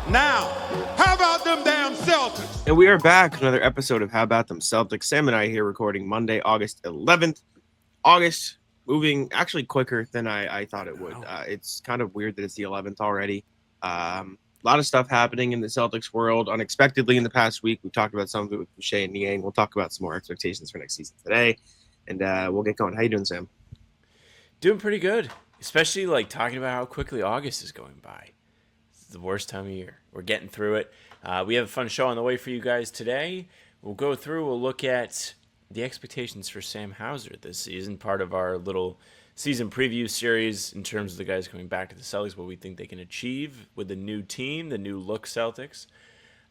Now, how about them damn Celtics? And we are back, another episode of How About Them Celtics. Sam and I here recording Monday, August 11th. August moving actually quicker than I thought it would. It's kind of weird that it's the 11th already. A lot of stuff happening in the Celtics world unexpectedly in the past week. We've talked about some of it with Boucher and Niang. We'll talk about some more expectations for next season today. And we'll get going. How you doing, Sam? Doing pretty good, especially like talking about how quickly August is going by. It's the worst time of year. We're getting through it. We have a fun show on the way for you guys today. We'll go through, we'll look at the expectations for Sam Hauser this season, part of our little season preview series in terms of the guys coming back to the Celtics, what we think they can achieve with the new team, the new look Celtics.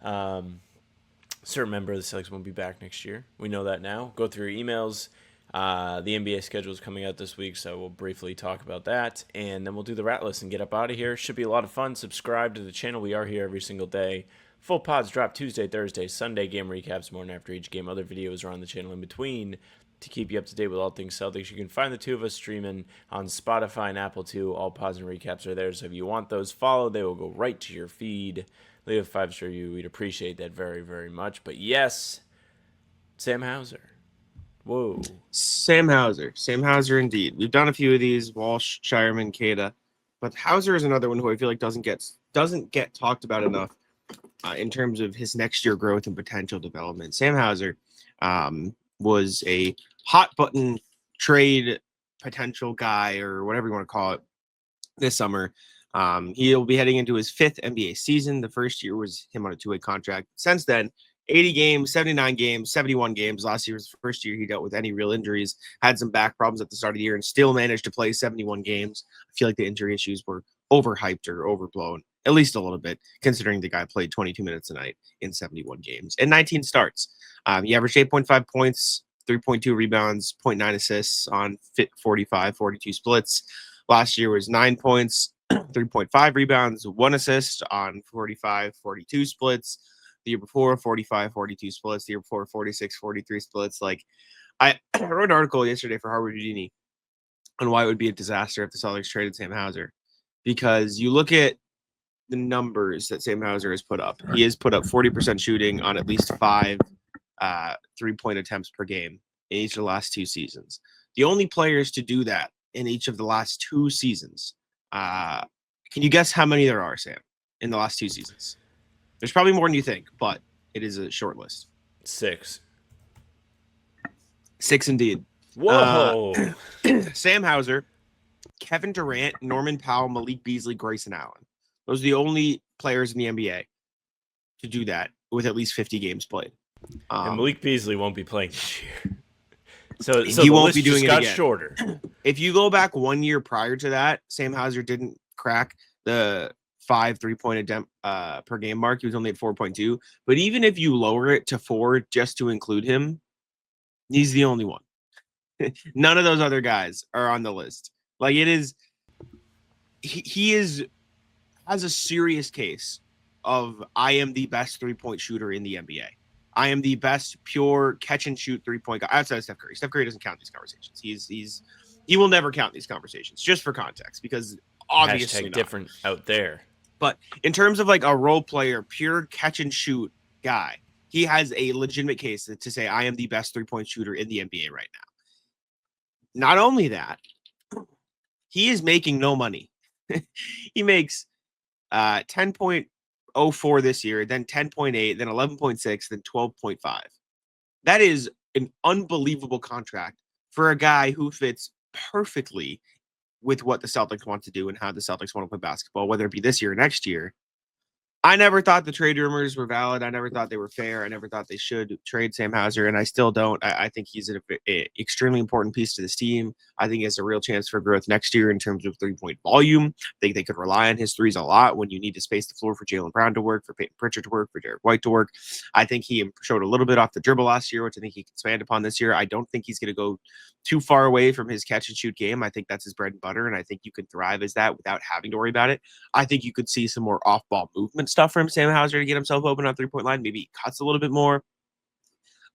Certain member of the Celtics won't be back next year. We know that now. Go through your emails. The NBA schedule is coming out this week, so we'll briefly talk about that, and then we'll do the rat list and get up out of here. Should be a lot of fun. Subscribe to the channel. We are here every single day. Full pods drop Tuesday, Thursday, Sunday game recaps morning after each game. Other videos are on the channel in between to keep you up to date with all things Celtics. You can find the two of us streaming on Spotify and Apple too. All pods and recaps are there, so if you want those followed, they will go right to your feed. Leave a 5-star review. We'd appreciate that very, very much. But yes, Sam Hauser. Whoa. Sam Hauser indeed. We've done a few of these, Walsh, Shireman, Kada, but Hauser is another one who I feel like doesn't get talked about enough in terms of his next year growth and potential development. Sam Hauser was a hot button trade potential guy or whatever you want to call it this summer. He'll be heading into his 5th NBA season. The first year was him on a 2-way contract. Since then, 80 games, 79 games, 71 games. Last year was the first year he dealt with any real injuries, had some back problems at the start of the year, and still managed to play 71 games. I feel like the injury issues were overhyped or overblown, at least a little bit, considering the guy played 22 minutes a night in 71 games and 19 starts. He averaged 8.5 points, 3.2 rebounds, 0.9 assists on 42 splits. Last year was 9 points, 3.5 rebounds, 1 assist on 42 splits. The year before, 42 splits. The year before, 43 splits. Like, I wrote an article yesterday for Harvard Houdini on why it would be a disaster if the Celtics traded Sam Hauser. Because you look at the numbers that Sam Hauser has put up. He has put up 40% shooting on at least 5 3-point attempts per game in each of the last 2 seasons. The only players to do that in each of the last 2 seasons. Can you guess how many there are, Sam, in the last 2 seasons? There's probably more than you think, but it is a short list. 6 indeed. Whoa. Sam Hauser, Kevin Durant, Norman Powell, Malik Beasley, Grayson Allen. Those are the only players in the NBA to do that with at least 50 games played. And Malik Beasley won't be playing this year. So he won't be doing it again. Shorter. If you go back 1 year prior to that, Sam Hauser didn't crack the 5 3-point attempt per game mark. He was only at 4.2. But even if you lower it to 4 just to include him, he's the only one. None of those other guys are on the list. Like, it is, he has a serious case of I am the best 3-point shooter in the NBA. I am the best pure catch and shoot 3-point guy outside of Steph Curry. Steph Curry doesn't count these conversations. He will never count these conversations, just for context, because obviously not. Different out there. But in terms of like a role player, pure catch and shoot guy, he has a legitimate case to say I am the best 3-point shooter in the NBA right now. Not only that, he is making no money. He makes 10.04 this year, then 10.8, then 11.6, then 12.5. That is an unbelievable contract for a guy who fits perfectly with what the Celtics want to do and how the Celtics want to play basketball, whether it be this year or next year. I never thought the trade rumors were valid. I never thought they were fair. I never thought they should trade Sam Hauser, and I still don't. I think he's an extremely important piece to this team. I think he has a real chance for growth next year in terms of 3-point volume. I think they could rely on his threes a lot when you need to space the floor for Jaylen Brown to work, for Peyton Pritchard to work, for Derek White to work. I think he showed a little bit off the dribble last year, which I think he can expand upon this year. I don't think he's going to go too far away from his catch and shoot game. I think that's his bread and butter, and I think you can thrive as that without having to worry about it. I think you could see some more off-ball movement stuff from Sam Hauser to get himself open on 3-point line. Maybe he cuts a little bit more.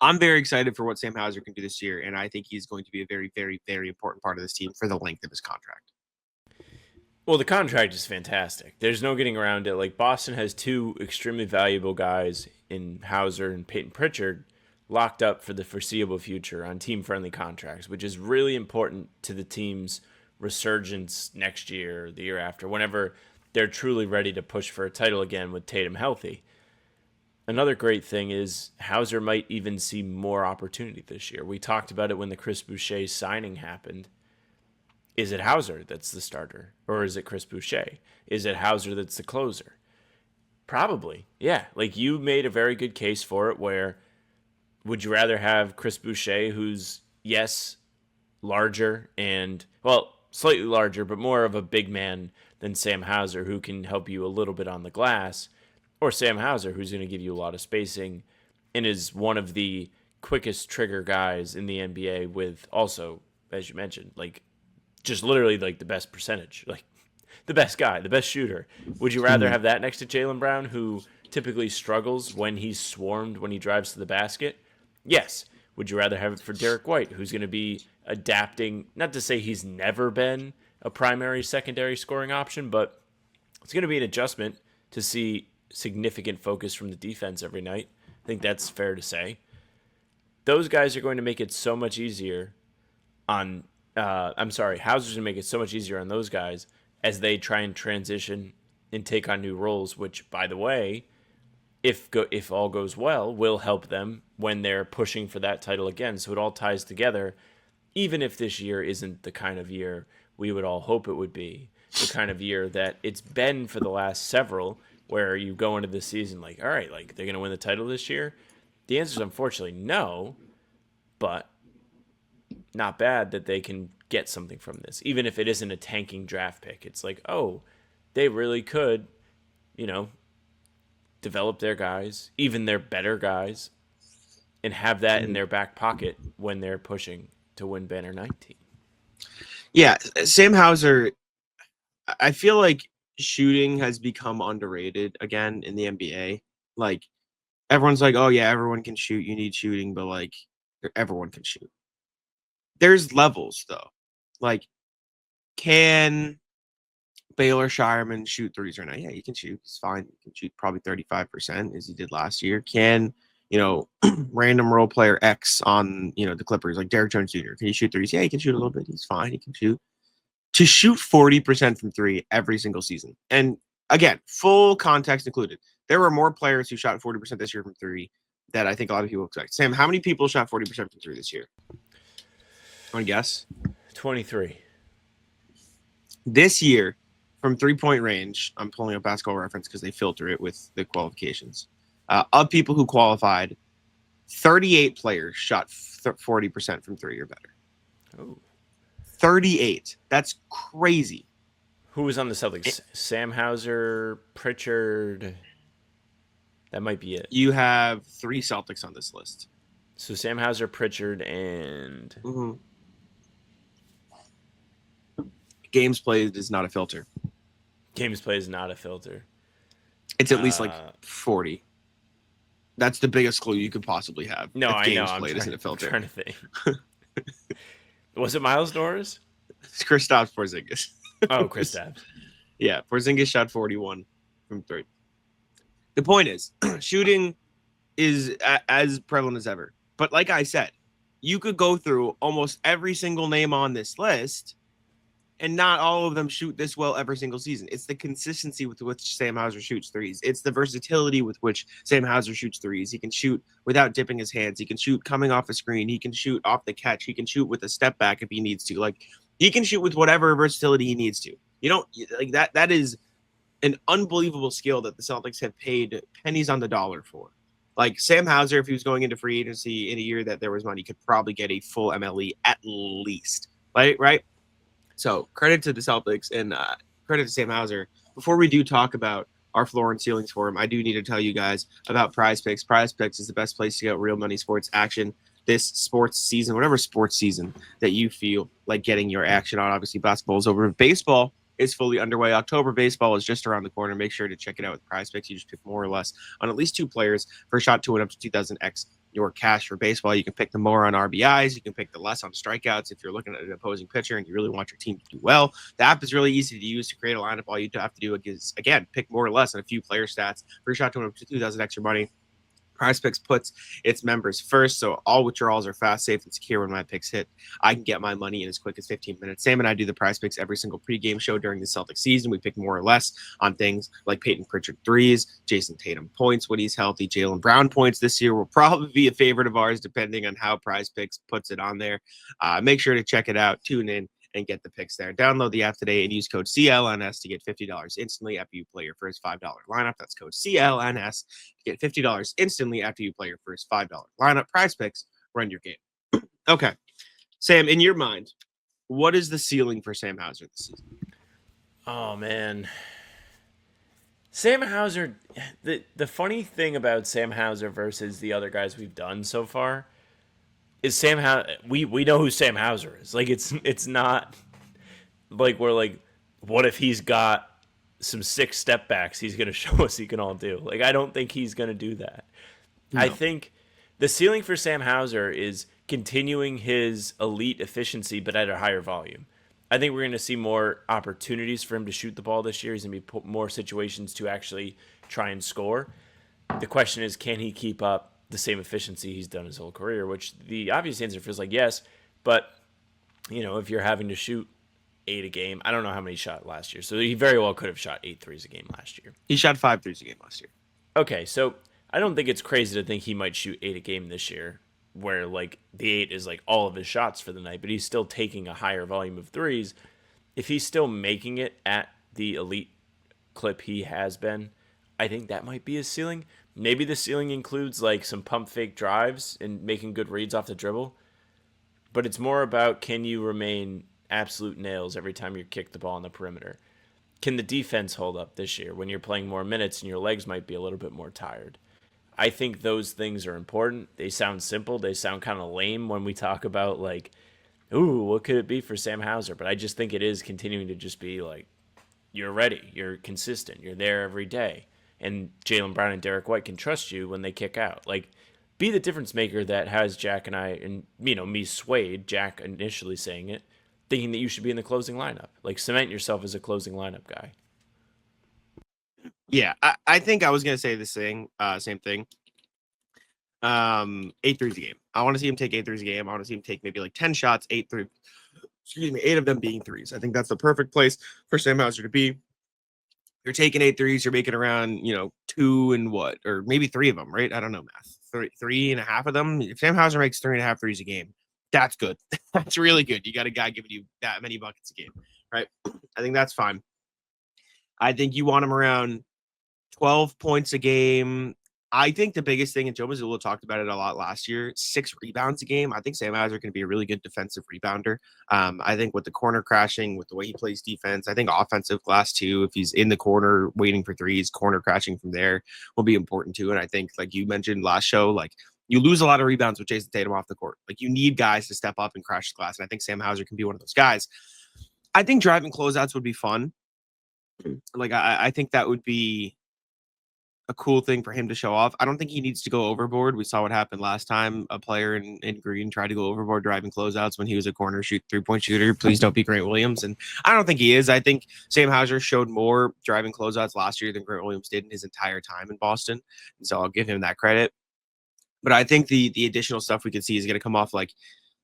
I'm very excited for what Sam Hauser can do this year, and I think he's going to be a very, very, very important part of this team for the length of his contract. Well, the contract is fantastic. There's no getting around it. Like, Boston has two extremely valuable guys in Hauser and Peyton Pritchard locked up for the foreseeable future on team-friendly contracts, which is really important to the team's resurgence next year, the year after, whenever they're truly ready to push for a title again with Tatum healthy. Another great thing is Hauser might even see more opportunity this year. We talked about it when the Chris Boucher signing happened. Is it Hauser that's the starter? Or is it Chris Boucher? Is it Hauser that's the closer? Probably. Yeah. Like, you made a very good case for it where would you rather have Chris Boucher, who's, yes, larger and, well, slightly larger, but more of a big man than Sam Hauser, who can help you a little bit on the glass, or Sam Hauser, who's going to give you a lot of spacing and is one of the quickest trigger guys in the NBA with also, as you mentioned, like, just literally like the best percentage, like the best guy, the best shooter. Would you rather have that next to Jaylen Brown, who typically struggles when he's swarmed when he drives to the basket? Yes. Would you rather have it for Derek White, who's going to be adapting, not to say he's never been a primary, secondary scoring option, but it's going to be an adjustment to see significant focus from the defense every night. I think that's fair to say. Those guys are going to make it so much easier on Hauser's going to make it so much easier on those guys as they try and transition and take on new roles, which, by the way, if all goes well, will help them when they're pushing for that title again. So it all ties together, even if this year isn't the kind of year we would all hope it would be, the kind of year that it's been for the last several, where you go into the season like, all right, like, they're going to win the title this year. The answer is unfortunately no, but not bad that they can get something from this, even if it isn't a tanking draft pick. It's like, oh, they really could, develop their guys, even their better guys, and have that in their back pocket when they're pushing to win Banner 19. Yeah, Sam Hauser, I feel like shooting has become underrated again in the NBA. Like, everyone's like, oh yeah, everyone can shoot, you need shooting, but like, everyone can shoot. There's levels, though. Like, can Baylor Shireman shoot threes right now? Yeah, he can shoot. He's fine. He can shoot probably 35%, as he did last year. Can, random role player X on, the Clippers, like Derek Jones Jr., can he shoot threes? Yeah, he can shoot a little bit. He's fine. He can shoot. To shoot 40% from three every single season. And again, full context included. There were more players who shot 40% this year from three that I think a lot of people expect. Sam, how many people shot 40% from three this year? Want to guess? 23. This year, from three-point range, I'm pulling up Basketball Reference because they filter it with the qualifications. Of people who qualified, 38 players shot 40% from three or better. Oh. 38. That's crazy. Who was on the Celtics? Sam Hauser, Pritchard. That might be it. You have 3 Celtics on this list. So Sam Hauser, Pritchard, and... Mm-hmm. Games played is not a filter. Games played is not a filter. It's at least like 40. That's the biggest clue you could possibly have. No, I know. Games played isn't a filter. I'm trying to think. Was it Miles Norris? It's Kristaps Porzingis. Oh, Kristaps. Yeah, Porzingis shot 41 from three. The point is, shooting is as prevalent as ever. But like I said, you could go through almost every single name on this list, and not all of them shoot this well every single season. It's the consistency with which Sam Hauser shoots threes. It's the versatility with which Sam Hauser shoots threes. He can shoot without dipping his hands. He can shoot coming off a screen. He can shoot off the catch. He can shoot with a step back if he needs to. Like, he can shoot with whatever versatility he needs to. You don't like that. That is an unbelievable skill that the Celtics have paid pennies on the dollar for. Like, Sam Hauser, if he was going into free agency in a year that there was money, could probably get a full MLE at least. Right? So credit to the Celtics and credit to Sam Hauser. Before we do talk about our floor and ceilings for him, I do need to tell you guys about PrizePicks. PrizePicks is the best place to get real money sports action this sports season, whatever sports season that you feel like getting your action on. Obviously, basketball is over. Baseball is fully underway. October baseball is just around the corner. Make sure to check it out with PrizePicks. You just pick more or less on at least 2 players for a shot to win up to 2,000x your cash for baseball. You can pick the more on RBIs. You can pick the less on strikeouts if you're looking at an opposing pitcher and you really want your team to do well. The app is really easy to use to create a lineup. All you have to do is, again, pick more or less on a few player stats. Free shot to win up to 2,000 extra money. PrizePicks puts its members first, so all withdrawals are fast, safe, and secure. When my picks hit, I can get my money in as quick as 15 minutes. Sam and I do the PrizePicks every single pregame show during the Celtics season. We pick more or less on things like Peyton Pritchard threes, Jason Tatum points when he's healthy, Jaylen Brown points this year will probably be a favorite of ours depending on how PrizePicks puts it on there. Make sure to check it out, tune in, and get the picks there. Download the app today and use code CLNS to get $50 instantly after you play your first $5 lineup. That's code CLNS to get $50 instantly after you play your first $5 lineup. PrizePicks, run your game. Okay. Sam, in your mind, what is the ceiling for Sam Hauser this season? Oh, man. Sam Hauser, the funny thing about Sam Hauser versus the other guys we've done so far is we know who Sam Hauser is. Like, it's not like we're like, what if he's got some 6 step backs he's going to show us he can all do? Like, I don't think he's going to do that. No. I think the ceiling for Sam Hauser is continuing his elite efficiency, but at a higher volume. I think we're going to see more opportunities for him to shoot the ball this year. He's going to be put more situations to actually try and score. The question is, can he keep up the same efficiency he's done his whole career, which the obvious answer feels like yes. But, if you're having to shoot 8 a game, I don't know how many he shot last year. So he very well could have shot 8 threes a game last year. He shot 5 threes a game last year. Okay, so I don't think it's crazy to think he might shoot 8 a game this year, where like the 8 is like all of his shots for the night, but he's still taking a higher volume of threes. If he's still making it at the elite clip he has been, I think that might be his ceiling. Maybe the ceiling includes like some pump fake drives and making good reads off the dribble. But it's more about, can you remain absolute nails every time you kick the ball on the perimeter? Can the defense hold up this year when you're playing more minutes and your legs might be a little bit more tired? I think those things are important. They sound simple. They sound kind of lame when we talk about like, ooh, what could it be for Sam Hauser? But I just think it is continuing to just be like, you're ready. You're consistent. You're there every day. And Jaylen Brown and Derek White can trust you when they kick out. Like, be the difference maker that has Jack and I, and me swayed, Jack initially saying it, thinking that you should be in the closing lineup. Like, cement yourself as a closing lineup guy. Yeah, I think I was going to say the same thing. 8 threes a game. I want to see him take 8 threes a game. I want to see him take maybe like 10 shots, 8 of them being threes. I think that's the perfect place for Sam Hauser to be. You're taking 8 threes, you're making around, 2 and what, or maybe 3 of them, right? I don't know math. 3.5 of them. If Sam Hauser makes 3.5 threes a game, that's good. That's really good. You got a guy giving you that many buckets a game, right? I think that's fine. I think you want him around 12 points a game. I think the biggest thing, and Joe Mazzulla talked about it a lot last year, 6 rebounds a game. I think Sam Hauser can be a really good defensive rebounder. I think with the corner crashing, with the way he plays defense, I think offensive glass too, if he's in the corner waiting for threes, corner crashing from there will be important too. And I think, like you mentioned last show, like you lose a lot of rebounds with Jason Tatum off the court. Like you need guys to step up and crash the glass. And I think Sam Hauser can be one of those guys. I think driving closeouts would be fun. Like I think that would be a cool thing for him to show off. I don't think he needs to go overboard. We saw what happened last time. A player in green tried to go overboard driving closeouts when he was a corner 3-point shooter. Please don't be Grant Williams. And I don't think he is. I think Sam Hauser showed more driving closeouts last year than Grant Williams did in his entire time in Boston. And so I'll give him that credit. But I think the additional stuff we could see is going to come off like,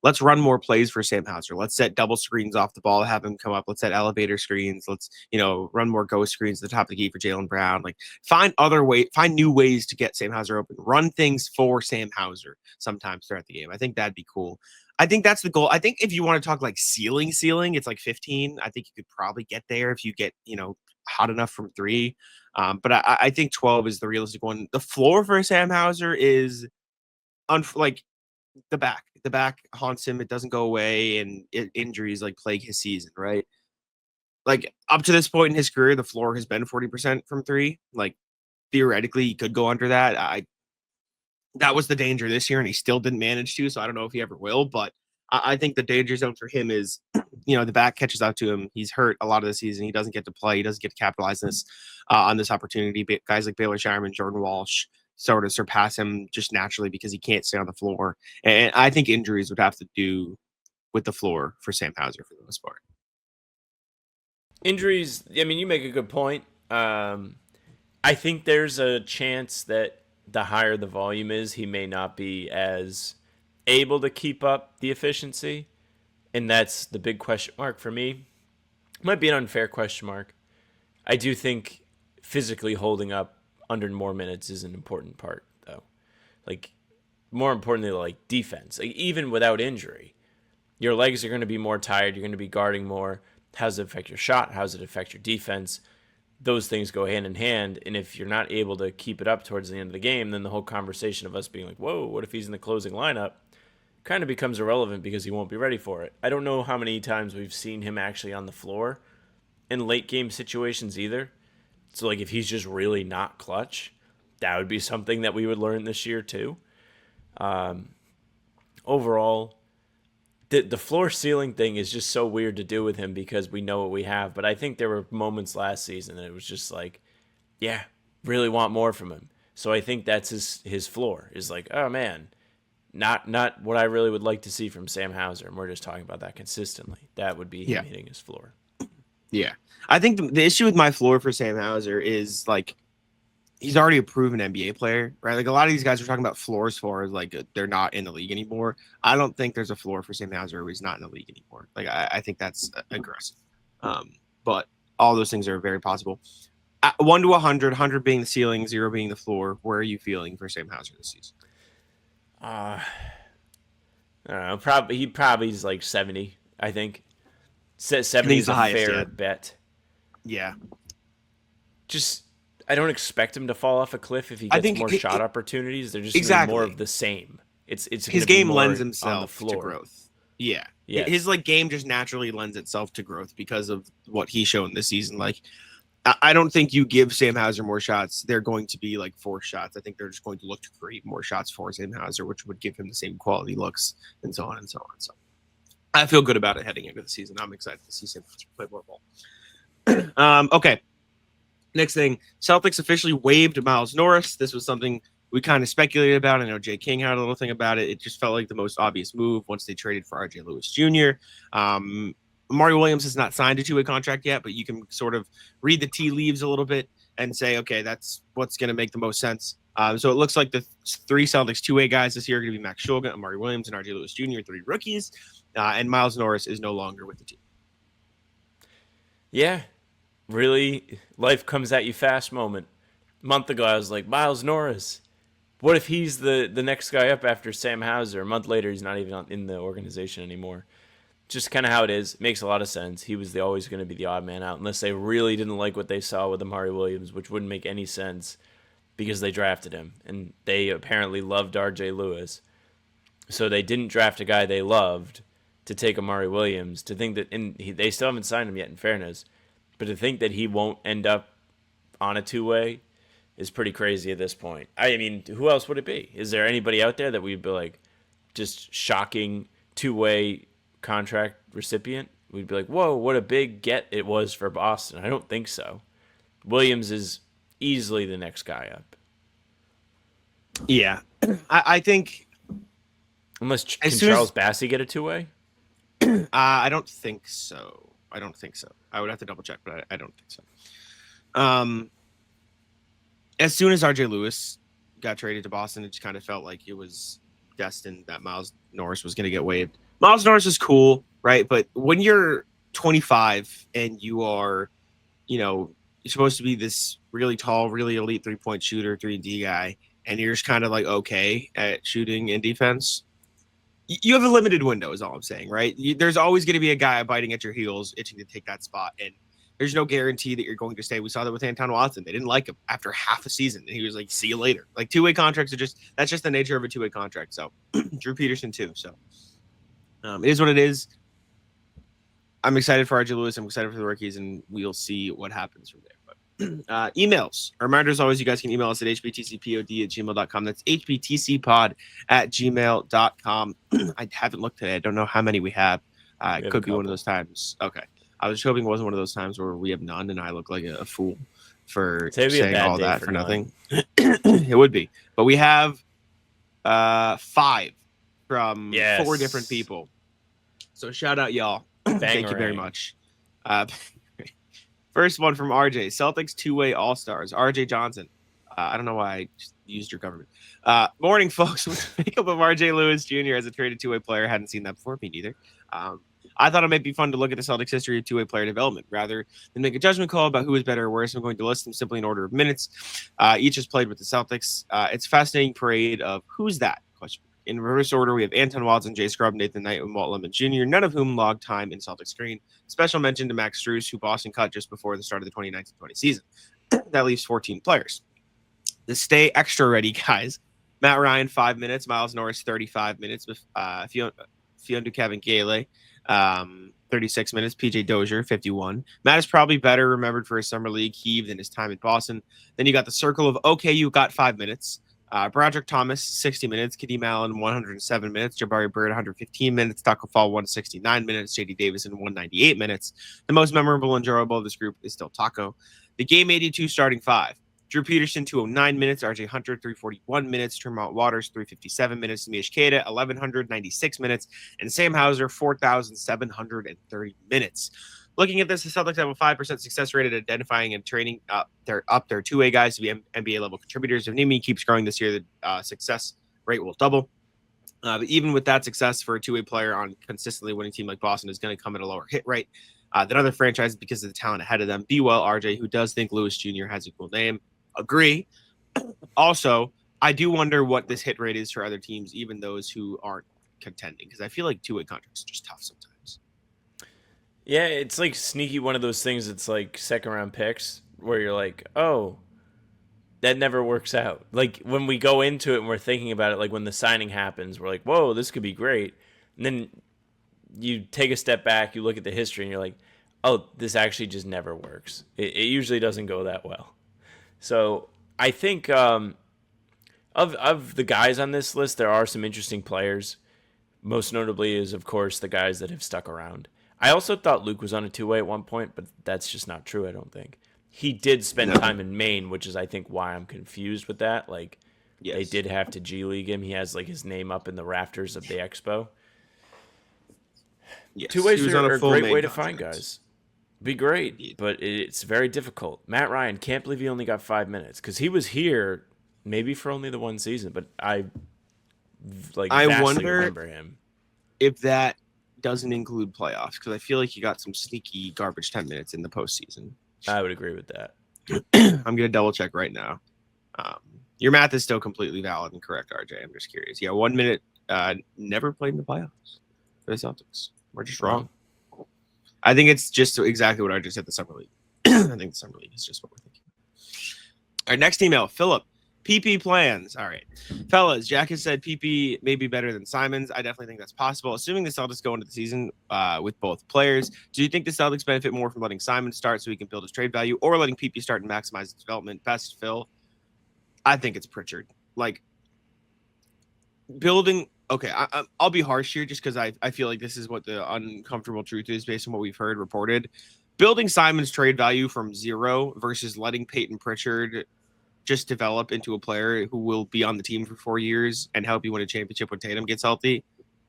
let's run more plays for Sam Hauser. Let's set double screens off the ball, have him come up. Let's set elevator screens. Let's, run more ghost screens at the top of the key for Jaylen Brown. Like find new ways to get Sam Hauser open. Run things for Sam Hauser sometimes throughout the game. I think that'd be cool. I think that's the goal. I think if you want to talk like ceiling, it's like 15. I think you could probably get there if you get, hot enough from 3. But I think 12 is the realistic one. The floor for Sam Hauser is the back haunts him. It doesn't go away, and injuries like plague his season, right? Like up to this point in his career, the floor has been 40% from 3. Like theoretically, he could go under that. That was the danger this year, and he still didn't manage to. So I don't know if he ever will, but I think the danger zone for him is, the back catches out to him. He's hurt a lot of the season. He doesn't get to play. He doesn't get to capitalize on this opportunity. Guys like Baylor Shireman, Jordan Walsh, sort of surpass him just naturally because he can't stay on the floor. And I think injuries would have to do with the floor for Sam Hauser for the most part. Injuries, I mean, you make a good point. I think there's a chance that the higher the volume is, he may not be as able to keep up the efficiency. And that's the big question mark for me. Might be an unfair question mark. I do think physically holding up under more minutes is an important part, though. Like, more importantly, like defense. Like, even without injury, your legs are going to be more tired. You're going to be guarding more. How does it affect your shot? How does it affect your defense? Those things go hand in hand. And if you're not able to keep it up towards the end of the game, then the whole conversation of us being like, whoa, what if he's in the closing lineup? Kind of becomes irrelevant because he won't be ready for it. I don't know how many times we've seen him actually on the floor in late game situations either. So like if he's just really not clutch, that would be something that we would learn this year too. Overall, the floor ceiling thing is just so weird to do with him because we know what we have. But I think there were moments last season that it was just like, yeah, really want more from him. So I think that's his floor is like, oh man, not what I really would like to see from Sam Hauser. And we're just talking about that consistently. That would be him hitting his floor. Yeah. I think the issue with my floor for Sam Hauser is like he's already a proven NBA player, right? Like a lot of these guys are talking about floors for like they're not in the league anymore. I don't think there's a floor for Sam Hauser where he's not in the league anymore. Like I think that's aggressive. But all those things are very possible. 1 to 100, 100 being the ceiling, 0 being the floor. Where are you feeling for Sam Hauser this season? I don't know. He probably is like 70, I think. 70 is a fair bet. Yeah. Just, I don't expect him to fall off a cliff if he gets more shot opportunities. They're just gonna be more of the same. It's his game lends himself to growth. Yeah. Yes. His like game just naturally lends itself to growth because of what he's shown this season. Like, I don't think you give Sam Hauser more shots, they're going to be like forced shots. I think they're just going to look to create more shots for Sam Hauser, which would give him the same quality looks and so on and so on. So I feel good about it heading into the season. I'm excited to see Sam Hauser play more ball. Okay. Next thing, Celtics officially waived Miles Norris. This was something we kind of speculated about. I know Jay King had a little thing about it. It just felt like the most obvious move once they traded for RJ Lewis Jr. Amari Williams has not signed a two-way contract yet, but you can sort of read the tea leaves a little bit and say, okay, that's what's going to make the most sense. So it looks like the three Celtics two-way guys this year are going to be Max Shulga, Amari Williams, and RJ Lewis Jr., 3 rookies. And Miles Norris is no longer with the team. Yeah, really, life comes at you fast moment. A month ago, I was like, Miles Norris. What if he's the next guy up after Sam Hauser? A month later, he's not even in the organization anymore. Just kind of how it is. It makes a lot of sense. He was always going to be the odd man out unless they really didn't like what they saw with Amari Williams, which wouldn't make any sense because they drafted him. And they apparently loved RJ Lewis. So they didn't draft a guy they loved to take Amari Williams. To think that they still haven't signed him yet, in fairness. But to think that he won't end up on a two-way is pretty crazy at this point. I mean, who else would it be? Is there anybody out there that we'd be like, just shocking two-way contract recipient? We'd be like, whoa, what a big get it was for Boston. I don't think so. Williams is easily the next guy up. Yeah. I think... Unless can Charles Bassey get a two-way? I don't think so. I would have to double check, but I don't think so. As soon as RJ Lewis got traded to Boston, it just kind of felt like it was destined that Miles Norris was going to get waived. Miles Norris is cool, right? But when you're 25 and you are, you're supposed to be this really tall, really elite 3-point shooter, 3-and-D guy, and you're just kind of like okay at shooting and defense, you have a limited window is all I'm saying, right? There's always going to be a guy biting at your heels, itching to take that spot, and there's no guarantee that you're going to stay. We saw that with Anton Watson. They didn't like him after half a season, and he was like, see you later. Like, two-way contracts that's just the nature of a two-way contract. So Drew Peterson too. So it is what it is. I'm excited for RJ Lewis. I'm excited for the rookies, and we'll see what happens from there. But emails. A reminder, as always, you guys can email us at hbtcpod@gmail.com. That's hbtcpod@gmail.com. I haven't looked today. I don't know how many we have. It could be one of those times. Okay. I was hoping it wasn't one of those times where we have none and I look like a fool for Today'd be a saying bad all day that for for none. nothing. It would be. But we have 5 from 4 Yes. different people. So shout out y'all. Thank you very Bangarang. much. First one from RJ. Celtics two-way all-stars. RJ Johnson. I don't know why I just used your government. Morning, folks. With the makeup of RJ Lewis Jr. as a traded two-way player, hadn't seen that before. Me neither. I thought it might be fun to look at the Celtics history of two-way player development rather than make a judgment call about who is better or worse. I'm going to list them simply in order of minutes. Each has played with the Celtics. It's a fascinating parade of who's that? Question. In reverse order, we have Anton Watson, Jay Scrubb, Nathan Knight, and Walt Lemon Jr., none of whom logged time in Celtics screen. Special mention to Max Strus, who Boston cut just before the start of the 2019-20 season. That leaves 14 players. The stay extra ready guys. Matt Ryan, 5 minutes. Miles Norris, 35 minutes. With Fiondu Kevin Gale, 36 minutes. PJ Dozier, 51. Matt is probably better remembered for his summer league heave than his time in Boston. Then you got the circle of, okay, you got 5 minutes. Broderick Thomas, 60 minutes. Kadeem Allen, 107 minutes. Jabari Bird, 115 minutes. Taco Fall, 169 minutes. JD Davison, 198 minutes. The most memorable and enjoyable of this group is still Taco. The game 82 starting 5. Drew Peterson, 209 minutes. RJ Hunter, 341 minutes. Tremont Waters, 357 minutes. Mish Keita, 1,196 minutes. And Sam Hauser, 4,730 minutes. Looking at this, the Celtics have a 5% success rate at identifying and training their two-way guys to be NBA level contributors. If Nimi keeps growing this year, the success rate will double. But even with that success for a two-way player on consistently winning team like Boston is going to come at a lower hit rate than other franchises because of the talent ahead of them. Be well, RJ, who does think Lewis Jr. has a cool name. Agree. Also, I do wonder what this hit rate is for other teams, even those who aren't contending, because I feel like two-way contracts are just tough sometimes. Yeah, it's like sneaky one of those things. It's like second round picks where you're like, oh, that never works out. Like when we go into it and we're thinking about it, like when the signing happens, we're like, whoa, this could be great. And then you take a step back, you look at the history, and you're like, oh, this actually just never works. It usually doesn't go that well. So I think of the guys on this list, there are some interesting players. Most notably is, of course, the guys that have stuck around. I also thought Luke was on a two-way at one point, but that's just not true, I don't think. He did spend time in Maine, which is, I think, why I'm confused with that. Like, yes. They did have to G League him. He has, like, his name up in the rafters of the Expo. Yes. Two-ways are a great way to contract. find guys. Be great, but it's very difficult. Matt Ryan, can't believe he only got 5 minutes, because he was here maybe for only the one season, but I vastly remember him. If that doesn't include playoffs, because I feel like he got some sneaky garbage 10 minutes in the postseason. I would agree with that. I'm going to double check right now. Your math is still completely valid and correct, RJ. I'm just curious. Yeah, 1 minute, never played in the playoffs for the Celtics. We're just wrong. I think it's just exactly what I just said, the Summer League. I think the Summer League is just what we're thinking. All right, next email, Philip. PP plans. All right. Fellas, Jack has said PP may be better than Simons. I definitely think that's possible. Assuming the Celtics go into the season with both players, do you think the Celtics benefit more from letting Simons start so he can build his trade value, or letting PP start and maximize his development? Best, Phil. I think it's Pritchard. Like, building... Okay, I'll be harsh here just because I feel like this is what the uncomfortable truth is based on what we've heard reported. Building Simons' trade value from 0 versus letting Peyton Pritchard just develop into a player who will be on the team for 4 years and help you win a championship when Tatum gets healthy.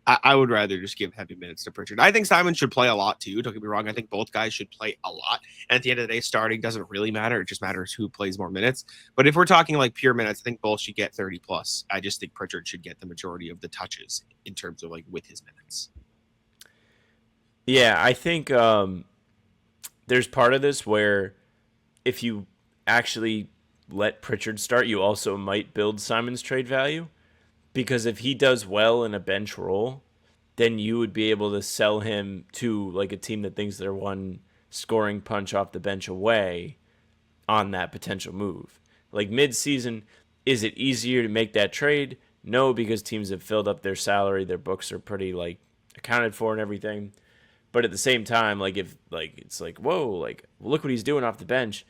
I would rather just give heavy minutes to Pritchard. I think Simon should play a lot too. Don't get me wrong. I think both guys should play a lot. And at the end of the day, starting doesn't really matter. It just matters who plays more minutes. But if we're talking like pure minutes, I think both should get 30 plus. I just think Pritchard should get the majority of the touches in terms of like with his minutes. Yeah, I think there's part of this where if you actually let Pritchard start, you also might build Simon's trade value, because if he does well in a bench role, then you would be able to sell him to like a team that thinks they're one scoring punch off the bench away on that potential move. Like mid-season, is it easier to make that trade? No, because teams have filled up their salary, their books are pretty like accounted for and everything. But at the same time, like if like it's like, whoa, like look what he's doing off the bench.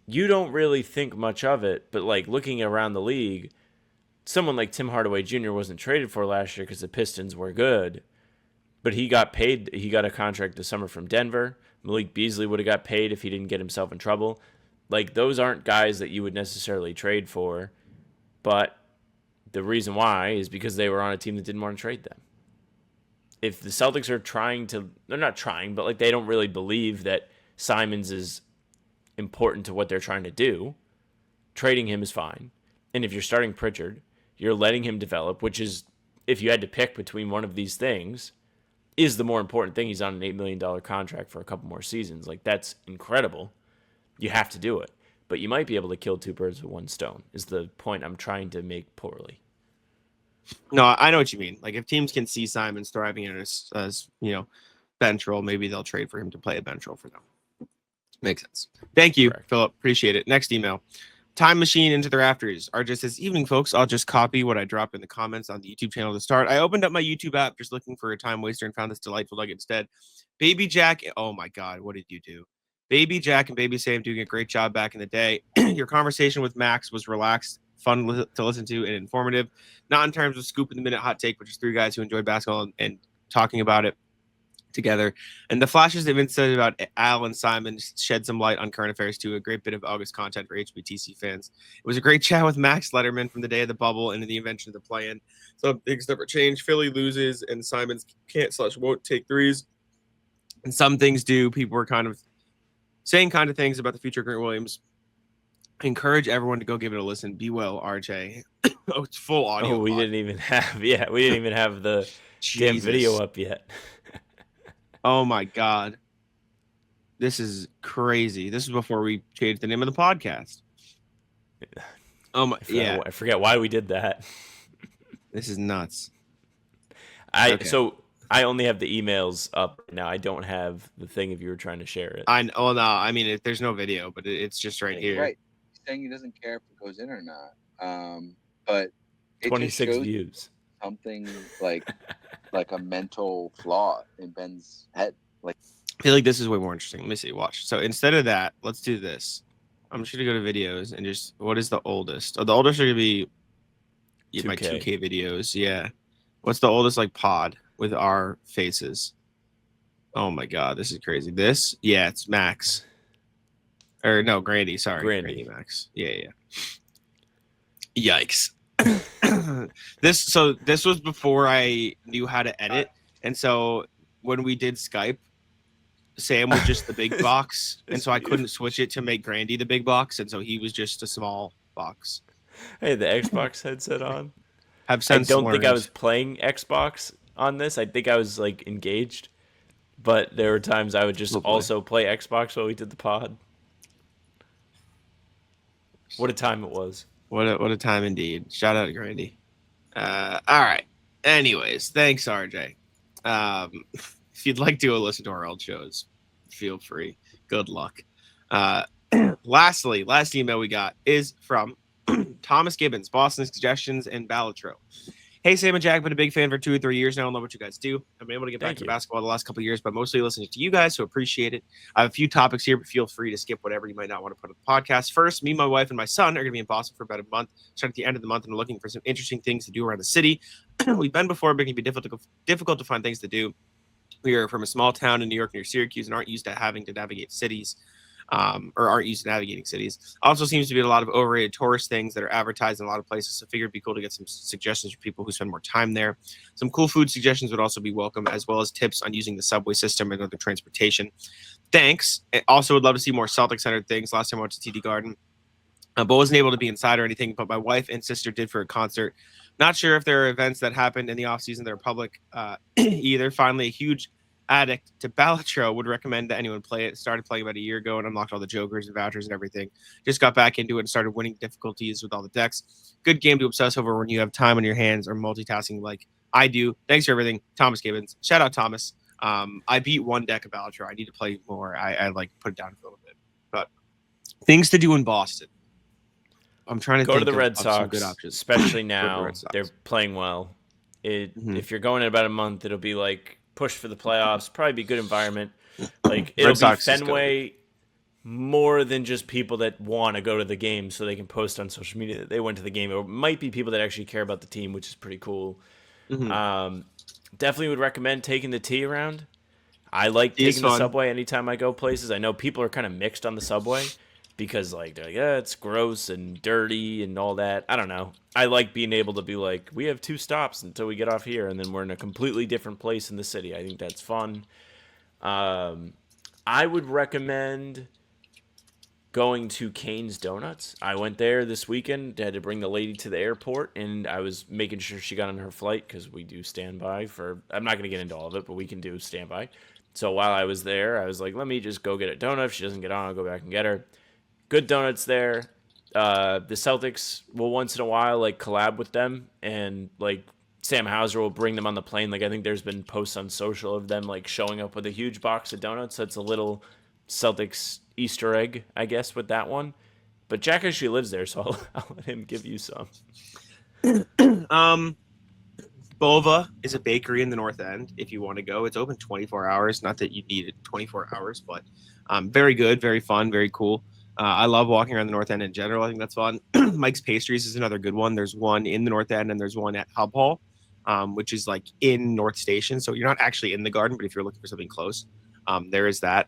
You don't really think much of it, but like looking around the league, someone like Tim Hardaway Jr. wasn't traded for last year because the Pistons were good, but he got paid. He got a contract this summer from Denver. Malik Beasley would have got paid if he didn't get himself in trouble. Like, those aren't guys that you would necessarily trade for, but the reason why is because they were on a team that didn't want to trade them. If the Celtics are they're not trying, but like they don't really believe that Simons is important to what they're trying to do, trading him is fine. And if you're starting Pritchard, you're letting him develop, which is, if you had to pick between one of these things, is the more important thing. He's on an $8 million contract for a couple more seasons. Like, that's incredible. You have to do it. But you might be able to kill two birds with one stone, is the point I'm trying to make poorly. No, I know what you mean. Like, if teams can see Simons thriving as bench role, maybe they'll trade for him to play a bench role for them. Makes sense. Thank you, Correct. Philip. Appreciate it. Next email. Time machine into the rafters. RJ says, evening, folks. I'll just copy what I dropped in the comments on the YouTube channel to start. I opened up my YouTube app just looking for a time waster and found this delightful nugget instead. Baby Jack. Oh, my God. What did you do? Baby Jack and Baby Sam doing a great job back in the day. Your conversation with Max was relaxed, fun to listen to, and informative. Not in terms of scoop in the minute hot take, but just three guys who enjoyed basketball and talking about it together. And the flashes they've been said about Al and Simon shed some light on current affairs too. A great bit of August content for HBTC fans. It was a great chat with Max Letterman from the day of the bubble and the invention of the play-in. So things never change. Philly loses and Simons can't/won't take threes. And some things do. People were kind of saying kind of things about the future of Grant Williams. I encourage everyone to go give it a listen. Be well, RJ. Oh, it's full audio. Oh, we didn't even have the damn video up yet. Oh my God. This is crazy. This is before we changed the name of the podcast. Oh my, I forget why we did that. This is nuts. So I only have the emails up now. I don't have the thing if you were trying to share it. No, I mean, there's no video, but it's just right here. Right. He's saying he doesn't care if it goes in or not. But it 26 just shows views. Something like a mental flaw in Ben's head. Like, I feel like this is way more interesting. Let me see. Watch. So instead of that, let's do this. I'm just gonna go to videos and just what is the oldest? Oh, the oldest are gonna be my 2K videos. Yeah. What's the oldest like pod with our faces? Oh my God, this is crazy. This, yeah, it's Max. Or no, Grandy. Sorry, Grandy Max. Yeah. Yikes. This was before I knew how to edit, and so when we did Skype, Sam was just the big box, and so I couldn't switch it to make Grandy the big box, and so he was just a small box. Hey, the Xbox headset on. I don't think I was playing Xbox on this. I think I was like engaged, but there were times I would just also play Xbox while we did the pod. What a time it was. What a time indeed. Shout out to Grandy. All right. Anyways, thanks, RJ. If you'd like to listen to our old shows, feel free. Good luck. Last email we got is from Thomas Gibbons, Boston Suggestions and Ballatro. Hey, Sam and Jack, been a big fan for 2 or 3 years now. I love what you guys do. I've been able to get back to basketball the last couple of years, but mostly listening to you guys, so appreciate it. I have a few topics here, but feel free to skip whatever you might not want to put on the podcast. First, me, my wife, and my son are going to be in Boston for about a month, starting at the end of the month, and we're looking for some interesting things to do around the city. We've been before, but it can be difficult to find things to do. We are from a small town in New York near Syracuse and aren't used to having to navigate cities. Or aren't used to navigating cities. Also seems to be a lot of overrated tourist things that are advertised in a lot of places. So figured it'd be cool to get some suggestions for people who spend more time there. Some cool food suggestions would also be welcome, as well as tips on using the subway system and other transportation. Thanks. I also would love to see more Celtic-centered things. Last time I went to TD Garden, but wasn't able to be inside or anything, but my wife and sister did for a concert. Not sure if there are events that happened in the off-season that are public either. Finally, a huge addict to Ballatro would recommend that anyone play it. Started playing about a year ago and unlocked all the jokers and vouchers and everything. Just got back into it and started winning difficulties with all the decks. Good game to obsess over when you have time on your hands or multitasking like I do. Thanks for everything, Thomas Gibbons. Shout out, Thomas. I beat one deck of Ballatro. I need to play more. I like put it down for a little bit. But things to do in Boston. I'm trying to go to the Red Sox, good options. Especially now. They're playing well. If you're going in about a month, it'll be like push for the playoffs, probably be a good environment. Like it'll be Fenway more than just people that want to go to the game so they can post on social media that they went to the game. It might be people that actually care about the team, which is pretty cool. Definitely would recommend taking the T around. I like taking the subway anytime I go places. I know people are kind of mixed on the subway. because like they're like, yeah, it's gross and dirty and all that. I don't know. I like being able to be like, we have 2 stops until we get off here, and then we're in a completely different place in the city. I think that's fun. I would recommend going to Cane's Donuts. I went there this weekend. I had to bring the lady to the airport, and I was making sure she got on her flight because we do standby for. I'm not going to get into all of it, but we can do standby. So while I was there, I was like, let me just go get a donut. If she doesn't get on, I'll go back and get her. Good donuts there. The Celtics will once in a while like collab with them, and like Sam Hauser will bring them on the plane. Like I think there's been posts on social of them like showing up with a huge box of donuts. That's a little Celtics Easter egg, I guess, with that one. But Jack actually lives there, so I'll let him give you some. Bova is a bakery in the North End. If you want to go, it's open 24 hours. Not that you need it 24 hours, but very good, very fun, very cool. I love walking around the North End in general. I think that's fun. Mike's Pastries is another good one. There's one in the North End, and there's one at Hub Hall, which is like in North Station. So you're not actually in the garden, but if you're looking for something close, there is that.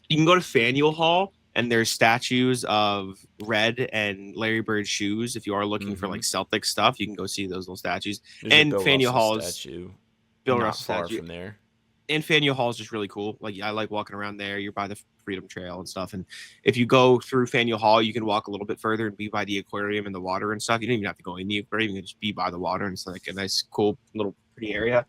You can go to Faneuil Hall, and there's statues of Red and Larry Bird's shoes. If you are looking for like Celtic stuff, you can go see those little statues. There's and Bill Faneuil Russell Hall is statue. Bill Not Russell far statue. from there. And Faneuil Hall is just really cool. Like I like walking around there. You're by the Freedom Trail and stuff. And if you go through Faneuil Hall, you can walk a little bit further and be by the aquarium and the water and stuff. You don't even have to go in the aquarium. You can just be by the water, and it's like a nice, cool, little pretty area.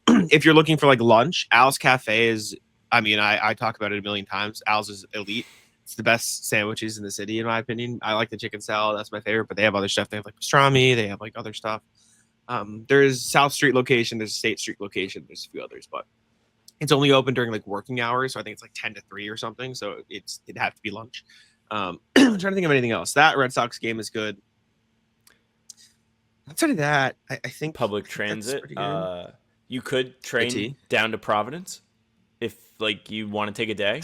If you're looking for like lunch, Al's Cafe is. I mean, I talk about it a million times. Al's is elite. It's the best sandwiches in the city, in my opinion. I like the chicken salad. That's my favorite. But they have other stuff. They have like pastrami. They have like other stuff. There's South Street location. There's State Street location. There's a few others, but it's only open during like working hours. So I think it's like 10 to 3 or something. So it'd have to be lunch. I'm trying to think of anything else. That Red Sox game is good. Outside of that, I think Public transit. You could train down to Providence if like you want to take a day.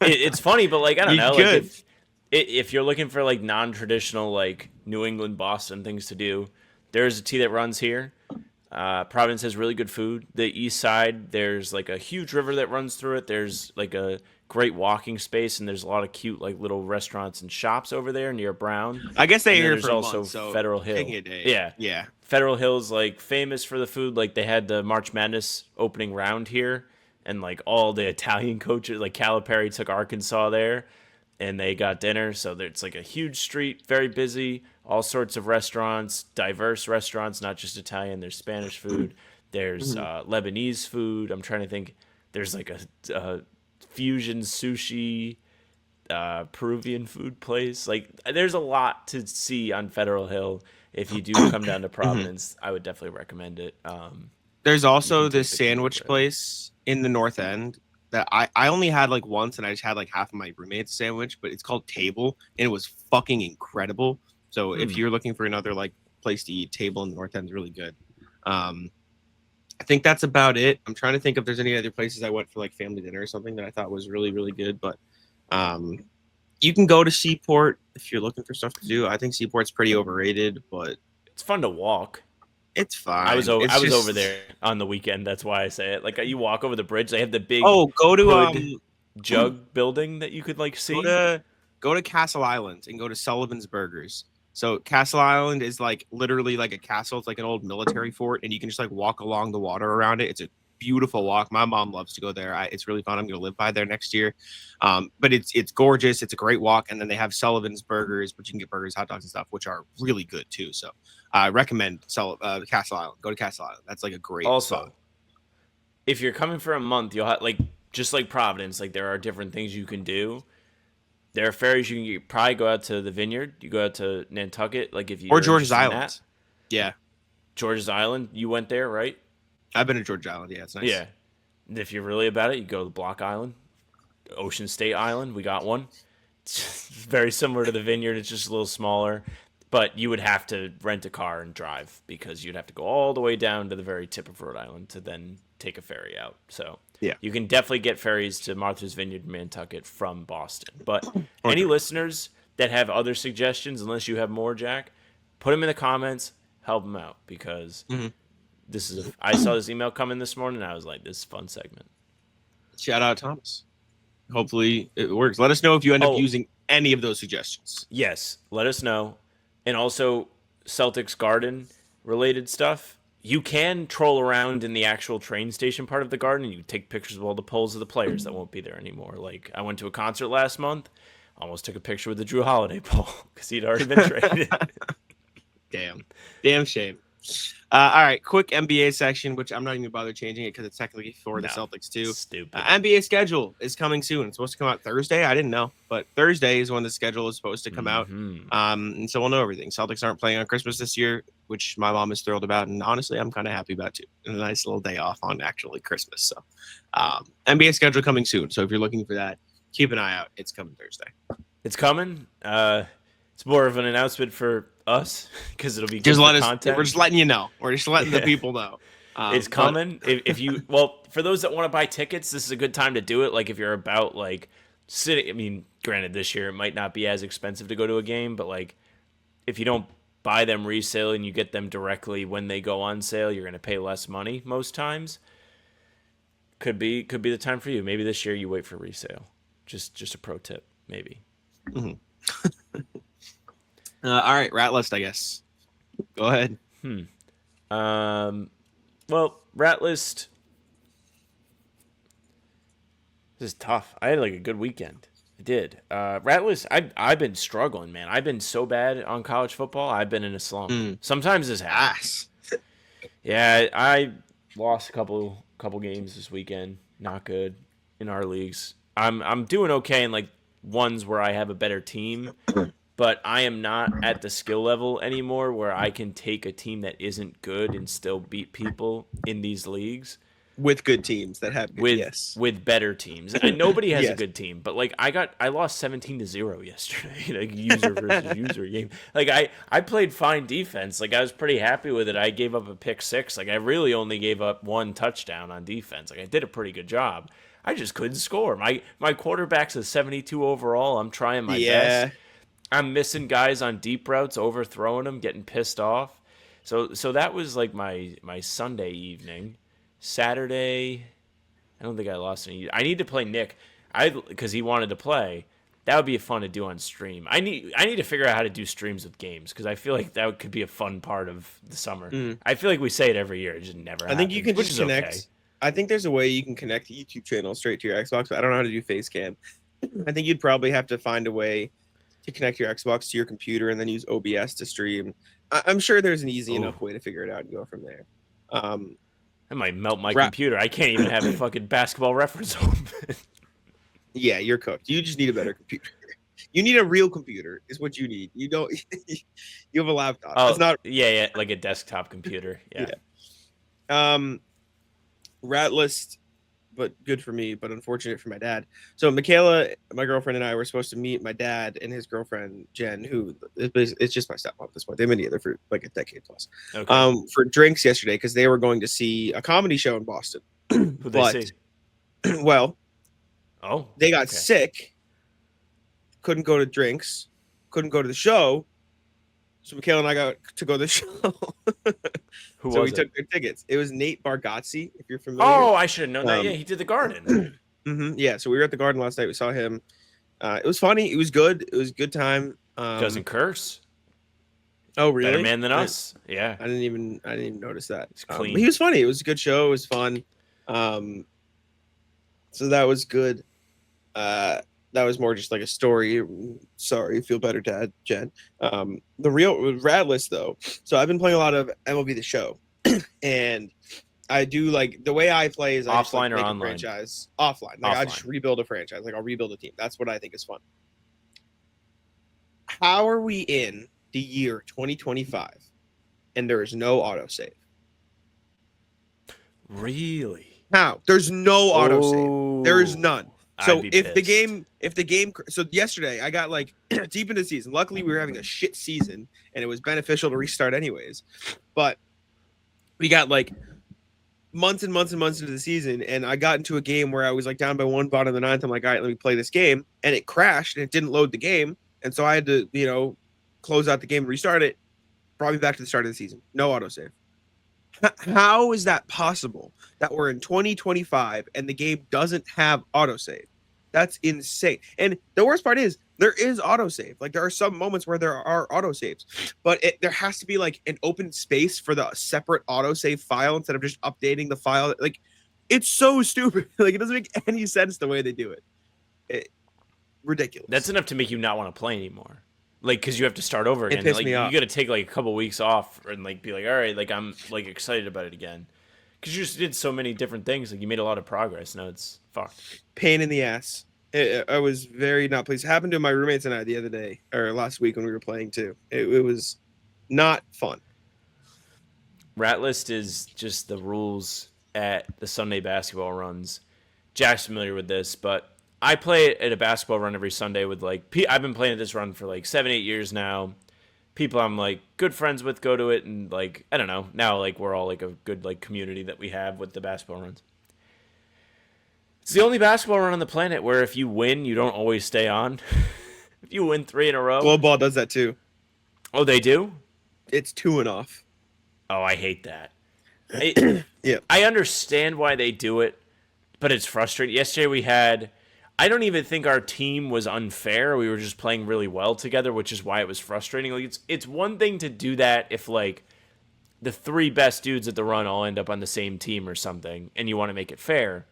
It's funny, but like I don't know. Like, if you're looking for like non-traditional like New England, Boston things to do, there's a T that runs here. Providence has really good food. The east side, there's like a huge river that runs through it. There's like a great walking space, and there's a lot of cute like little restaurants and shops over there near Brown. I guess they are there's for also month, so Federal Hill. taking a day. Yeah. Federal Hill's like famous for the food. Like they had the March Madness opening round here, and like all the Italian coaches, like Calipari took Arkansas there, and they got dinner. So it's like a huge street, very busy, all sorts of restaurants, diverse restaurants, not just Italian. There's Spanish food. There's Lebanese food. I'm trying to think. There's like a fusion sushi, Peruvian food place. Like there's a lot to see on Federal Hill. If you do come down to Providence, I would definitely recommend it. There's also this sandwich place in the North End that I only had like once, and I just had like half of my roommate's sandwich, but it's called Table, and it was fucking incredible. So if you're looking for another like place to eat, Table in the North End is really good. I think that's about it. I'm trying to think if there's any other places I went for like family dinner or something that I thought was really, really good. But you can go to Seaport if you're looking for stuff to do. I think Seaport's pretty overrated, but it's fun to walk. It's fine. I was over there on the weekend. That's why I say it. Like you walk over the bridge, they have the big go to jug building that you could like see. Go to Castle Island and go to Sullivan's Burgers. So Castle Island is like literally like a castle. It's like an old military fort, and you can just like walk along the water around it. It's a beautiful walk. My mom loves to go there. It's really fun. I'm going to live by there next year. But it's gorgeous. It's a great walk. And then they have Sullivan's Burgers, but you can get burgers, hot dogs, and stuff, which are really good too. So I recommend Castle Island. Go to Castle Island. That's like a great spot. If you're coming for a month, you'll have like just like Providence. Like there are different things you can do. There are ferries you can probably go out to the Vineyard. You go out to Nantucket, like if you or George's Island. Yeah, George's Island. You went there, right? I've been to George's Island. Yeah, it's nice. Yeah, and if you're really about it, you go to Block Island, Ocean State Island. We got one. It's very similar to the Vineyard. It's just a little smaller, but you would have to rent a car and drive because you'd have to go all the way down to the very tip of Rhode Island to then take a ferry out. So yeah, you can definitely get ferries to Martha's Vineyard, Nantucket from Boston. But any listeners that have other suggestions, unless you have more, Jack, put them in the comments. Help them out because this is. I saw this email come in this morning, and I was like, "This is a fun segment." Shout out Thomas. hopefully it works. Let us know if you end up Oh. using any of those suggestions. Yes, let us know. And also, Celtics Garden related stuff. You can troll around in the actual train station part of the garden, and you take pictures of all the polls of the players that won't be there anymore. Like, I went to a concert last month, almost took a picture with the Drew Holiday poll because he'd already been traded. Damn shame. All right, quick NBA section, which I'm not even gonna bother changing it because it's technically for the Celtics too. Stupid. NBA schedule is coming soon. It's supposed to come out Thursday. I didn't know, but Thursday is when the schedule is supposed to come out. And so we'll know everything. Celtics aren't playing on Christmas this year, which my mom is thrilled about, and honestly, I'm kind of happy about too. A nice little day off on actually Christmas. So, NBA schedule coming soon. So if you're looking for that, keep an eye out. It's coming Thursday. It's coming. It's more of an announcement for us because it'll be just good let for us. content. We're just letting you know. We're just letting the people know. It's coming. If you for those that want to buy tickets, this is a good time to do it. Like if you're about like sitting. I mean, granted, this year it might not be as expensive to go to a game, but like if you don't buy them resale and you get them directly when they go on sale, you're going to pay less money most times. Could be the time for you. Maybe this year you wait for resale. Just a pro tip, maybe. Mm-hmm. All right, rat list, I guess. Go ahead. Well, rat list. This is tough. I had like a good weekend. I did. Rat list. I've been struggling, man. I've been so bad on college football. I've been in a slump. Sometimes this happens. Yeah, I lost a couple games this weekend. Not good in our leagues. I'm doing okay in like ones where I have a better team. But I am not at the skill level anymore where I can take a team that isn't good and still beat people in these leagues. With good teams that have good, with better teams. And nobody has a good team, but like I lost 17-0 yesterday, like user versus user game. Like I played fine defense. Like I was pretty happy with it. I gave up a pick 6. Like I really only gave up 1 touchdown on defense. Like I did a pretty good job. I just couldn't score. My quarterback's a 72 overall. I'm trying my best. I'm missing guys on deep routes, overthrowing them, getting pissed off. So that was like my Sunday evening. Saturday, I don't think I lost any. I need to play Nick, because he wanted to play. That would be fun to do on stream. I need to figure out how to do streams with games because I feel like that could be a fun part of the summer. I feel like we say it every year, it just never happens. I think you can just connect. Okay. I think there's a way you can connect the YouTube channel straight to your Xbox, but I don't know how to do face cam. I think you'd probably have to find a way to connect your Xbox to your computer and then use OBS to stream. I'm sure there's an easy enough way to figure it out and go from there. I might melt my computer. I can't even have a fucking basketball reference open. Yeah, you're cooked. You just need a better computer. You need a real computer is what you need. You don't. You have a laptop. Oh, it's not. Yeah, like a desktop computer. Yeah. Rat list, but good for me, but unfortunate for my dad. So Michaela, my girlfriend, and I were supposed to meet my dad and his girlfriend Jen, who it's just my stepmom at this point. They've been together for like a decade plus. Okay. For drinks yesterday because they were going to see a comedy show in Boston. Who'd they see? Well, they got okay. sick, couldn't go to drinks, couldn't go to the show. So Michaela and I got to go to the show. So we took their tickets. It was Nate Bargatze, if you're familiar. Oh, I should have known that. Yeah, he did the Garden. Yeah, so we were at the Garden last night. We saw him. It was funny. It was good. It was a good time. Doesn't curse. Oh, really? Better man than us. Yeah. I didn't even notice that. It's clean. He was funny. It was a good show. It was fun. So that was good. That was more just like a story. Sorry, feel better, Dad, Jen. The real rat list, though. So I've been playing a lot of MLB The Show, and I do like the way I play is I just, like, offline or make a online? franchise offline. Like I just Offline. rebuild a franchise. Like I'll rebuild a team. That's what I think is fun. How are we in the year 2025, and there is no autosave? Really? How? There's no autosave. There is none. So if the game, so yesterday I got like deep into the season. Luckily we were having a shit season and it was beneficial to restart anyways. But we got like months and months and months into the season, and I got into a game where I was like down by 1 bottom of the ninth. I'm like, all right, let me play this game, and it crashed and it didn't load the game, and so I had to close out the game and restart it. Brought me back to the start of the season. No autosave. How is that possible that we're in 2025 and the game doesn't have autosave? That's insane. And the worst part is there is autosave. Like there are some moments where there are autosaves, but there has to be like an open space for the separate autosave file instead of just updating the file. Like it's so stupid. Like it doesn't make any sense the way they do it. Ridiculous. That's enough to make you not want to play anymore. Like, because you have to start over again. pissed Like, me you off. got to take like a couple weeks off and like be like, all right, like I'm like excited about it again. Because you just did so many different things. Like you made a lot of progress. Now it's fucked. Pain in the ass. I was very not pleased. It happened to my roommates and I the other day or last week when we were playing too. It was not fun. Rat list is just the rules at the Sunday basketball runs. Jack's familiar with this, but I play it at a basketball run every Sunday with like I've been playing at this run for like 7-8 years now. People I'm like good friends with go to it, and like I don't know, now like we're all like a good like community that we have with the basketball runs. It's the only basketball run on the planet where if you win, you don't always stay on. If you win 3 in a row. Globe ball does that too. Oh, they do? It's 2 and off. Oh, I hate that. Yeah. I understand why they do it, but it's frustrating. Yesterday I don't even think our team was unfair. We were just playing really well together, which is why it was frustrating. Like it's one thing to do that if like the 3 best dudes at the run all end up on the same team or something, and you want to make it fair.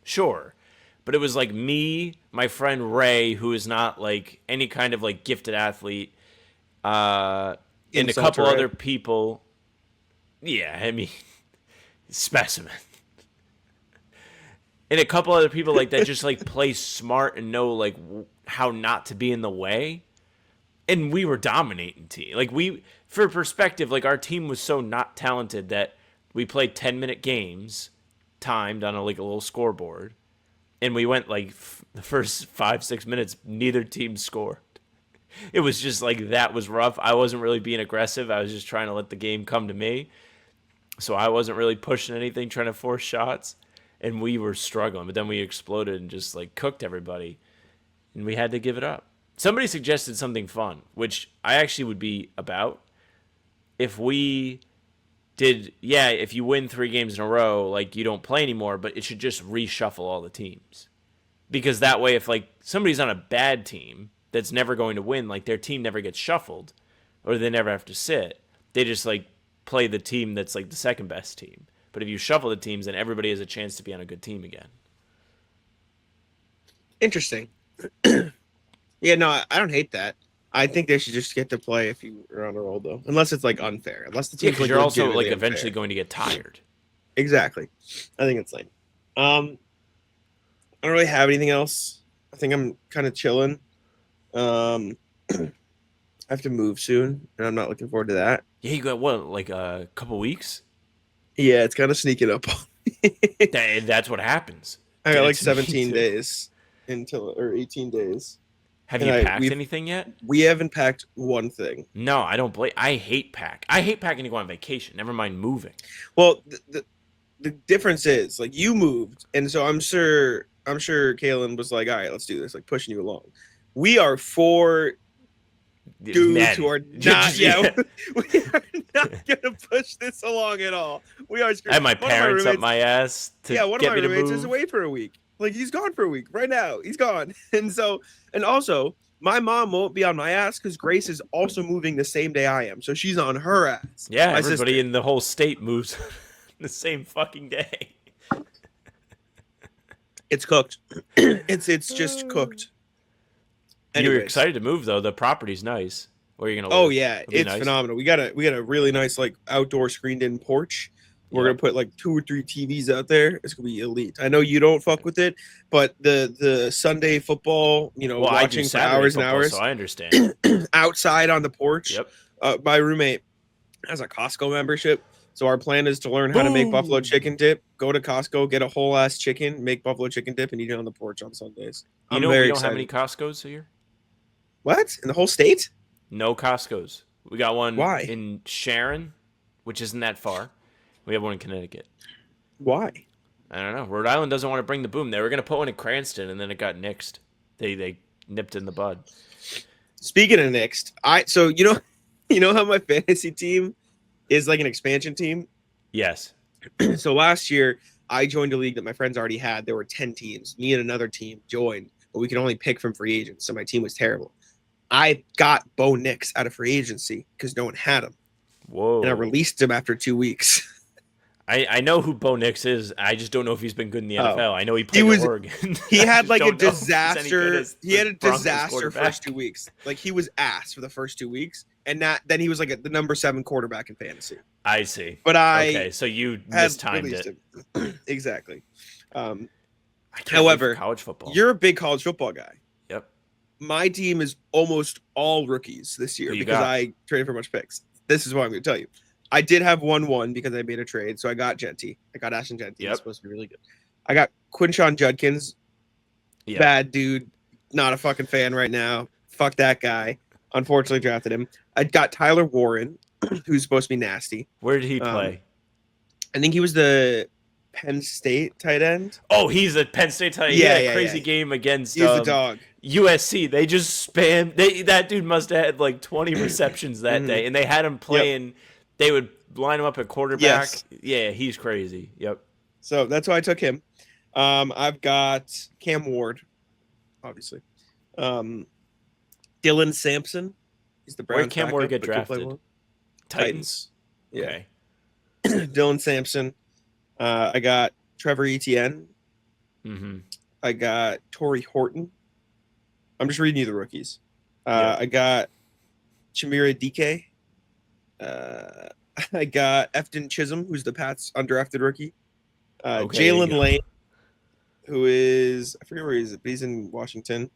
Sure. But it was like me, my friend Ray, who is not like any kind of like gifted athlete, and a couple other people. Yeah, I mean, specimen. And a couple other people like that just like play smart and know like how not to be in the way. And we were dominating team. Like for perspective, like our team was so not talented that we played 10-minute games timed on a little scoreboard. And we went like the first 5-6 minutes, neither team scored. It was just like that was rough. I wasn't really being aggressive. I was just trying to let the game come to me. So I wasn't really pushing anything, trying to force shots. And we were struggling. But then we exploded and just like cooked everybody. And we had to give it up. Somebody suggested something fun, which I actually would be about. If we did, if you win 3 games in a row, like you don't play anymore, but it should just reshuffle all the teams. Because that way, if like somebody's on a bad team that's never going to win, like their team never gets shuffled or they never have to sit, they just like play the team that's like the second best team. But if you shuffle the teams, then everybody has a chance to be on a good team again. Interesting. Yeah, no, I don't hate that. I think they should just get to play if you are on a roll, though. Unless it's, like, unfair. Unless the team's, because you're also, like, eventually going to get tired. Exactly. I think it's lame. I don't really have anything else. I think I'm kind of chilling. I have to move soon, and I'm not looking forward to that. Yeah, you got, what, like a couple weeks? Yeah, it's kind of sneaking up on me. That's what happens. I got, like, 17 days or 18 days. Have you packed anything yet? We haven't packed one thing. No, I don't blame. I hate pack. I hate packing to go on vacation. Never mind moving. Well, the difference is like you moved, and so I'm sure Kalen was like, "All right, let's do this," like pushing you along. We are 4 dudes who are not. We are not gonna push this along at all. We are. I had my parents up my ass to one get of my me to roommates move. is away for a week. Like he's gone for a week right now. He's gone, and also my mom won't be on my ass because Grace is also moving the same day I am, so she's on her ass. Yeah, my everybody sister. in the whole state moves the same fucking day. It's cooked. It's just cooked. You're Anyways. excited to move though. The property's nice. Where are you gonna live? Oh yeah, It'll be it's nice. phenomenal. We got a really nice like outdoor screened-in porch. We're gonna put like 2 or 3 TVs out there. It's gonna be elite. I know you don't fuck with it, but the Sunday football, watching for hours and hours, so I understand. outside on the porch. Yep. My roommate has a Costco membership, so our plan is to learn how to make buffalo chicken dip. Go to Costco, get a whole ass chicken, make buffalo chicken dip, and eat it on the porch on Sundays. We don't have any Costco's here. What in the whole state? No Costco's. We got one Why? in Sharon, which isn't that far. We have one in Connecticut. Why? I don't know. Rhode Island doesn't want to bring the boom. They were going to put one in Cranston, and then it got nixed. They nipped in the bud. Speaking of nixed, so you know how my fantasy team is like an expansion team? Yes. So last year I joined a league that my friends already had. There were 10 teams. Me and another team joined, but we could only pick from free agents. So my team was terrible. I got Bo Nix out of free agency because no one had him. Whoa. And I released him after 2 weeks. I know who Bo Nix is. I just don't know if he's been good in the NFL. I know he played at Oregon. He had like a don't know if he's any good disaster. as He had the a Broncos disaster quarterback. first 2 weeks. Like he was ass for the first 2 weeks, and then he was like the number 7 quarterback in fantasy. I see. But okay, so you had mistimed released it. him. Exactly. I can't wait However, for college football. You're a big college football guy. Yep. My team is almost all rookies this year Who you because got? I traded for much picks. This is what I'm going to tell you. I did have 1-1 because I made a trade, so I got Genty. I got Ashton Genty. Yep. He's supposed to be really good. I got Quinshon Judkins. Yep. Bad dude. Not a fucking fan right now. Fuck that guy. Unfortunately, drafted him. I got Tyler Warren, who's supposed to be nasty. Where did he play? I think he was the Penn State tight end. Oh, he's a Penn State tight end. Yeah, He had a yeah, crazy yeah. game against He's the dog. USC. They just spam. That dude must have had like 20 receptions that day, and they had him playing. They would line him up at quarterback. Yes. Yeah, he's crazy. Yep. So that's why I took him. I've got Cam Ward, obviously. Dylan Sampson. He's the Browns. Where'd Cam Ward backup, get but could play drafted? well. Titans. Yeah. Okay. Dylan Sampson. I got Trevor Etienne. Mm-hmm. I got Torrey Horton. I'm just reading you the rookies. Yeah. I got Chimere Dike. I got Efton Chisholm, who's the Pats undrafted rookie. Okay, there you Jalen go. Lane, who is, I forget where he is, but he's in Washington.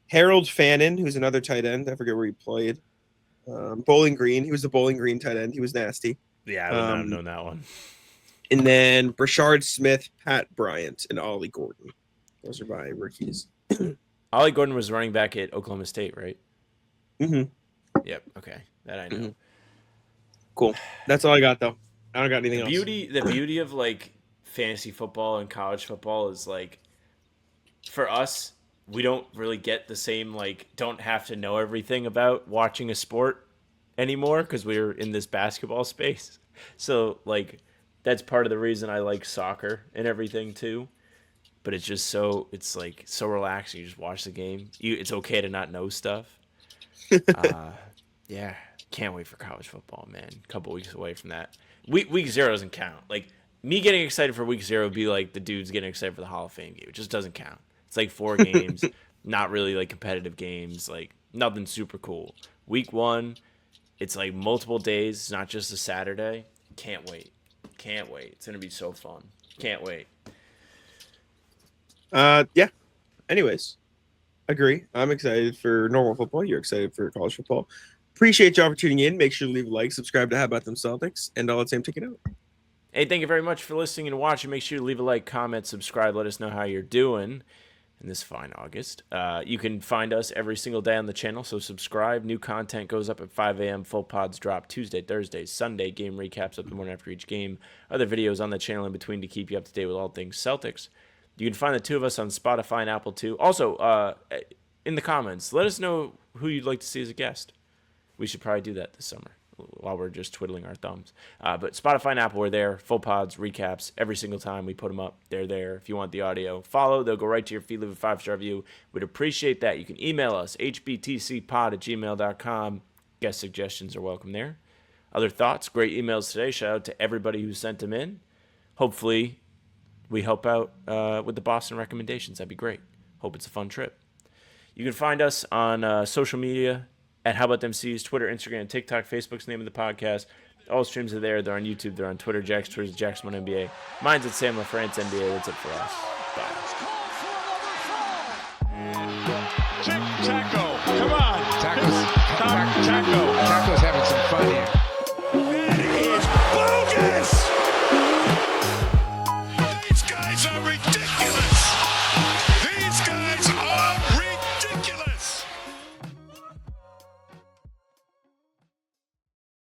Harold Fannin, who's another tight end. I forget where he played. Bowling Green, he was the Bowling Green tight end. He was nasty. Yeah, I would not have known that one. And then Brashard Smith, Pat Bryant, and Ollie Gordon. Those are my rookies. Ollie Gordon was running back at Oklahoma State, right? Mm-hmm. Yep. Okay, that I know. Mhm. Cool. That's all I got, though. I don't got anything else. The beauty of like fantasy football and college football is like, for us, we don't really get the same don't have to know everything about watching a sport anymore because we're in this basketball space. So that's part of the reason I like soccer and everything too. But it's just so relaxing. You just watch the game. It's okay to not know stuff. Yeah, can't wait for college football, man. A couple weeks away from that. Week 0 doesn't count. Me getting excited for week 0 would be like the dudes getting excited for the Hall of Fame game. It just doesn't count. It's 4 games, not really competitive games, nothing super cool. Week 1, it's multiple days. It's not just a Saturday. Can't wait. It's gonna be so fun. Can't wait. Yeah. Anyways, agree. I'm excited for normal football. You're excited for college football. Appreciate y'all for tuning in. Make sure to leave a like, subscribe to How About Them Celtics, and all that same, take it out. Hey, thank you very much for listening and watching. Make sure to leave a like, comment, subscribe. Let us know how you're doing in this fine August. You can find us every single day on the channel, so subscribe. New content goes up at 5 a.m. Full pods drop Tuesday, Thursday, Sunday. Game recaps up the morning after each game. Other videos on the channel in between to keep you up to date with all things Celtics. You can find the two of us on Spotify and Apple too. Also, in the comments, let us know who you'd like to see as a guest. We should probably do that this summer while we're just twiddling our thumbs. But Spotify and Apple are there. Full pods, recaps, every single time we put them up. They're there. If you want the audio, follow. They'll go right to your feed, leave a 5-star review. We'd appreciate that. You can email us, hbtcpod@gmail.com. Guest suggestions are welcome there. Other thoughts, great emails today. Shout out to everybody who sent them in. Hopefully, we help out with the Boston recommendations. That'd be great. Hope it's a fun trip. You can find us on social media at How About Them C's, Twitter, Instagram, TikTok, Facebook's the name of the podcast. All streams are there. They're on YouTube. They're on Twitter. Jack's Twitter's Jackson NBA. Mine's at Sam LaFrance NBA. That's it for us. Bye. Taco, come on. Taco.